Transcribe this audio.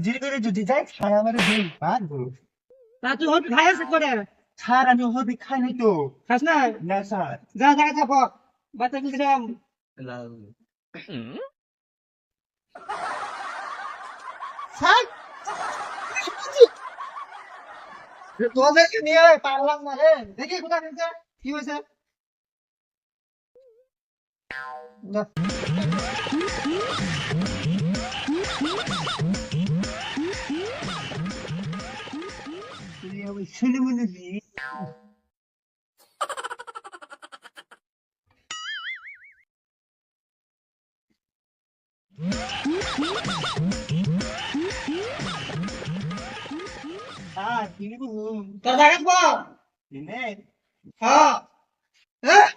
যে করে যদি যাই ছাড় আমার দিন পারবো তা তুই হবি খাই আছে করে ছাড় আমি হবি খাই নাই তো খাস না না স্যার যা যা যা পক বাতা দিলাম স্যার তোদেরকে নিয়ে পারলাম না রে দেখি কোথা থেকে কি হয়েছে না ওই শুনে মনে নেই স্যার কি বলুন তোর জায়গা পক দিনে হ্যাঁ হ্যাঁ